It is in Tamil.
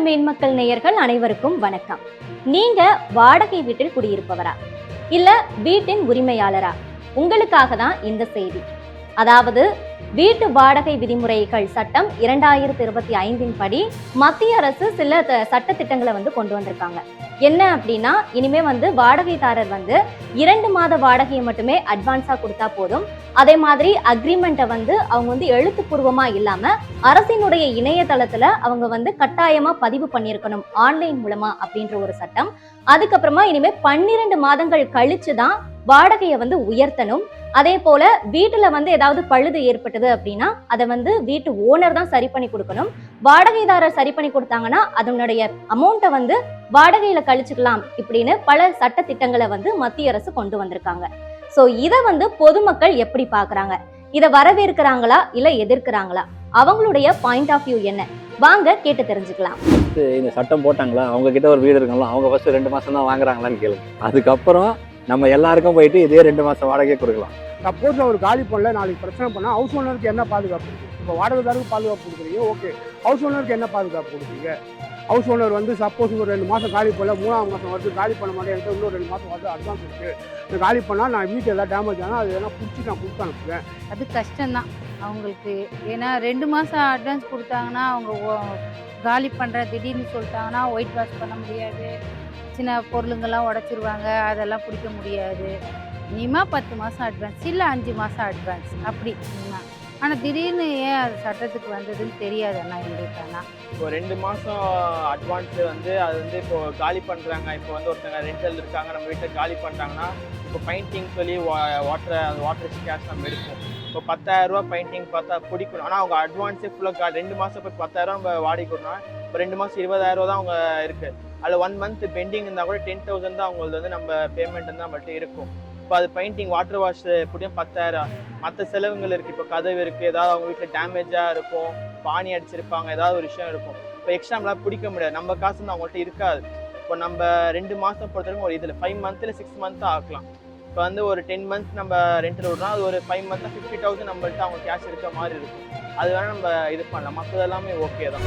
மேன்மக்கள் நேயர்கள் அனைவருக்கும் வணக்கம். நீங்க வாடகை வீட்டில் குடியிருப்பவரா இல்ல வீட்டின் உரிமையாளரா? உங்களுக்காக தான் இந்த செய்தி. அதாவது வீட்டு வாடகை விதிமுறைகள் சட்டம் 2025 படி மத்திய அரசு சில சட்ட திட்டங்களை கொண்டு வந்திருக்காங்க. என்ன அப்படின்னா, இனிமே வாடகைதாரர் 2 மாத வாடகையை மட்டுமே அட்வான்ஸா கொடுத்தா போதும். அதே மாதிரி அக்ரிமெண்ட்டை அவங்க எழுத்துப்பூர்வமா இல்லாம அரசினுடைய இணையதளத்துல அவங்க கட்டாயமா பதிவு பண்ணியிருக்கணும் ஆன்லைன் மூலமா அப்படின்ற ஒரு சட்டம். அதுக்கப்புறமா இனிமே 12 மாதங்கள் கழிச்சுதான் வாடகையை உயர்த்தணும். அதே போல வீட்டுல ஏதாவது பழுது ஏற்பட்டது அப்படின்னா அதை வீட்டு ஓனர் தான் சரி பண்ணி கொடுக்கணும். வாடகைதாரர் சரி பண்ணி கொடுத்தாங்கன்னா அதனுடைய அமௌண்ட்டை வாடகையில கழிச்சுக்கலாம். இப்படின்னு பல சட்ட திட்டங்களை மத்திய அரசு கொண்டு வந்திருக்காங்க. சோ இதை பொதுமக்கள் எப்படி பாக்குறாங்க? இதை வரவேற்கிறாங்களா இல்ல எதிர்க்கிறாங்களா? அவங்களுடைய பாயிண்ட் ஆஃப் வியூ என்ன? வாங்க கேட்டு தெரிஞ்சுக்கலாம். இந்த சட்டம் போட்டாங்களா, அவங்க கிட்ட ஒரு வீடு இருக்காங்களா, அவங்க ஃபர்ஸ்ட் 2 மாசம் தான் வாங்குறாங்களான்னு கேளுங்க. அதுக்கப்புறம் நம்ம எல்லாருக்கும் போயிட்டு இதே 2 மாசம் வாடகை கொடுக்கலாம். சப்போஸ் அவர் காலி பண்ணல, நாளைக்கு பிரச்சனை பண்ணால் ஹவுஸ் ஓனருக்கு என்ன பாதுகாப்பு இருக்குது? இப்போ வாடகைதாருக்கு பாதுகாப்பு கொடுக்குறீங்க, ஓகே. ஹவுஸ் ஓனருக்கு என்ன பாதுகாப்பு கொடுக்குறீங்க? ஹவுஸ் ஓனர் சப்போஸ் ஒரு 2 மாதம் காலி பண்ணல, 3ஆம் மாதம் காலி பண்ண மாட்டேன், எனக்கு இன்னும் 2 மாதம் அட்வான்ஸ் இருக்குது, நான் காலி பண்ணால் நான் வீட்டு எதாவது டேமேஜ் ஆனால் அது எல்லாம் பிடிச்சி நான் கொடுத்து அனுப்புவேன். அது கஷ்டம்தான் அவங்களுக்கு. ஏன்னா 2 மாதம் அட்வான்ஸ் கொடுத்தாங்கன்னா அவங்க காலி பண்ணுற திடீர்னு சொல்லிட்டாங்கன்னா ஒயிட் வாஷ் பண்ண முடியாது, சின்ன பொருளுங்கள்லாம் உடச்சிருவாங்க, அதெல்லாம் பிடிக்க முடியாது. மினிமம் 10 மாதம் அட்வான்ஸ் இல்லை 5 மாதம் அட்வான்ஸ் அப்படி மினிமம். ஆனால் திடீர்னு ஏன் அது சட்டத்துக்கு வந்ததுன்னு தெரியாது அண்ணா எங்களுக்கு. ஆனால் இப்போ 2 மாதம் அட்வான்ஸு அது இப்போ காலி பண்ணுறாங்க. இப்போ ஒருத்தங்க ரெண்டல் இருக்காங்க, நம்ம வீட்டில் காலி பண்ணுறாங்கன்னா இப்போ பெயிண்டிங் சொல்லி வாட்டர் கேஷ் நம்ம எடுப்போம். இப்போ 10,000 ரூபா பெயிண்டிங் பார்த்தா பிடிக்கணும். ஆனால் அவங்க அட்வான்ஸே ஃபுல்லாக 2 மாதம் இப்போ 10,000 நம்ம வாடகை கொடுத்தோம்னா இப்போ 2 மாதம் 20,000 தான் அவங்க இருக்குது. அதில் 1 மந்த் பெண்டிங் இருந்தால் கூட 10,000 தான் அவங்களுக்கு நம்ம பேமெண்ட் தான் நம்மகிட்ட இருக்கும். இப்போ அது பெயிண்டிங் வாட்டர் வாஷ் எப்படியும் 10,000. மற்ற செலவுகள் இருக்குது. இப்போ கதவு இருக்குது, ஏதாவது அவங்க வீட்டில் டேமேஜாக இருக்கும், பானி அடிச்சிருப்பாங்க, ஏதாவது ஒரு விஷயம் இருக்கும். இப்போ எக்ஸ்ட்ரா நம்மளால் பிடிக்க முடியாது, நம்ம காசு வந்து அவங்கள்ட்ட இருக்காது. இப்போ நம்ம 2 மாதம் பொறுத்தவரைக்கும் ஒரு இதில் 5 மந்த் இல்லை 6 மந்த் ஆக்கலாம். இப்போ ஒரு 10 மந்த்ஸ் நம்ம ரெண்டில் விட்றோம், அது ஒரு 5 மந்த்னா 50,000 நம்மள்ட்ட அவங்க கேஷ் இருக்க மாதிரி இருக்கும். அது வேணால் நம்ம இது பண்ணலாம். மற்றதெல்லாமே ஓகே தான்.